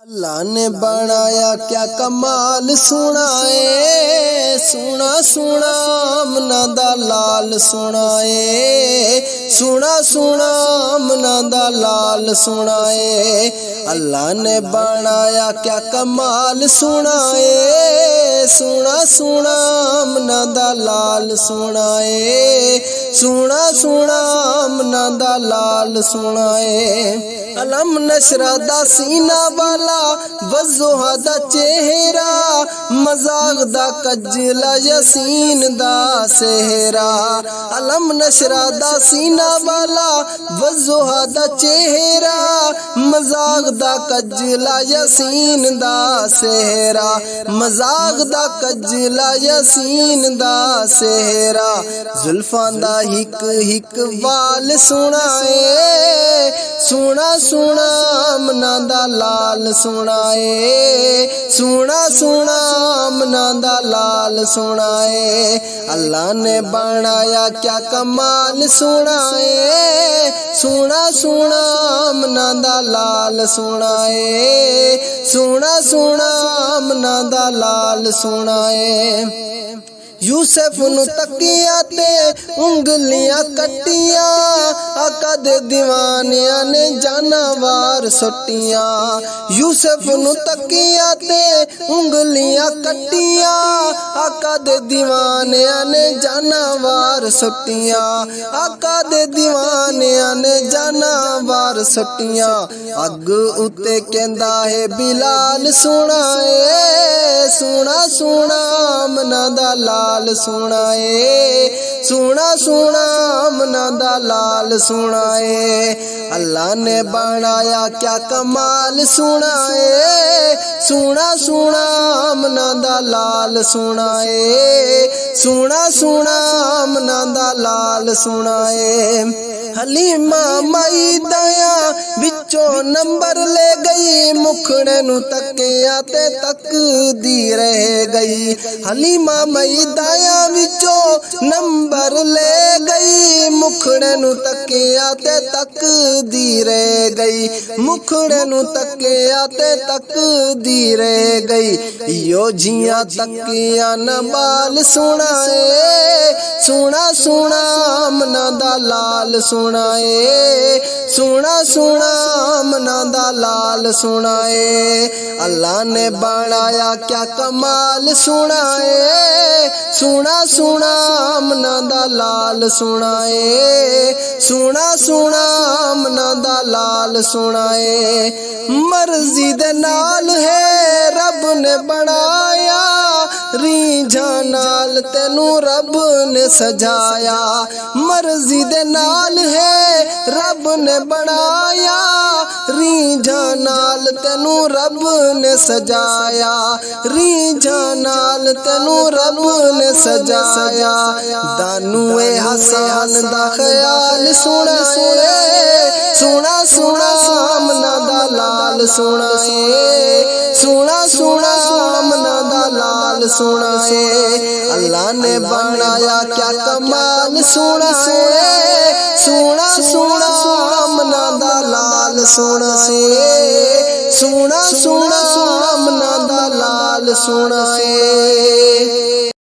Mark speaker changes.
Speaker 1: अल्लाह ने बनाया क्या कमाल सुनाए, सुना सुना आमना दा लाल सुनाए, सुना सुना आमना दा लाल सुनाए। अल्लाह ने बनाया क्या कमाल सुनाए, सुना सुना आमना दा लाल सुनाए, सुना सुना आमना दा लाल सुनाए। अलम नशरा दा सीना वाला वज़ोहा दा चेहरा, मजाक दा कजला यसीन दा सेहरा। अलम नशरा दा सीना वाला वज़ोहा दा चेहरा, मजाक दा कजला यसीन दा सेहरा, मजाक दा कजला यसीन दा सेहरा। जुल्फां दा हिक हिक वाल सुनाए, सुना सुना आमना दा लाल सुनाए, सुना सुना आमना दा लाल सुनाए। अल्लाह ने बनाया क्या कमाल सुनाए, सुना सुना आमना दा लाल सुनाए, सुना सुना आमना दा लाल सुनाए। यूसुफ नु तकिया ते उंगलियां कट्टियां, आका दे दीवानिया ने जानवर सुट्टियां। यूसुफ नु तकिया ते उंगलियां कट्टियां, आका दे दीवानिया ने जानवर सुट्टियां, आका दे दीवानिया ने जानवर सुट्टियां। अग उते कहंदा है बिलाल सुनाए, सुना सुना आमना दा लाल सुनाए, सुना सुना आमना दा लाल सुनाए। अल्लाह ने बनाया क्या कमाल सुनाए, सुना सुना आमना दा लाल सुनाए, सुना सुना आमना दा लाल सुनाए। हलीमा माई दया विचों नंबर ले गई, मुखड़े नु तकिया ते तकदी रह गई। हलीमा माई दया विचों नंबर ले गई, मुखड़े नु तकिया ते तकदी रह गई, मुखड़े नु तकिया ते तकदी रह गई। यो जिया तकिया न बाल सुनाए, सुना सुना आमना दा लाल सुनाए, सुना सुना आमना दा लाल सुनाए। अल्लाह ने बनाया क्या कमाल सुनाए, सुना सुना आमना दा लाल सुनाए, सुना सुना आमना दा लाल सुनाए। मर्जी दे नाल है रब ने बनाया, रीझां नाल तेनू रब ने सजाया। मर्जी दे नाल है रब ने बनाया, रीझां नाल तेनू रब ने सजाया, रीझां नाल तेनू रब ने सजाया। दानुए हसन दा ख्याल सुनाए, सुना सुना आमना दा लाल सुनाए, सुना सुना आमना दा लाल सुनाए। अल्लाह ने बनाया क्या कमाल सुनाए, सुना सुना आमना दा लाल सुनाए, सुना सुना आमना दा लाल सुनाए।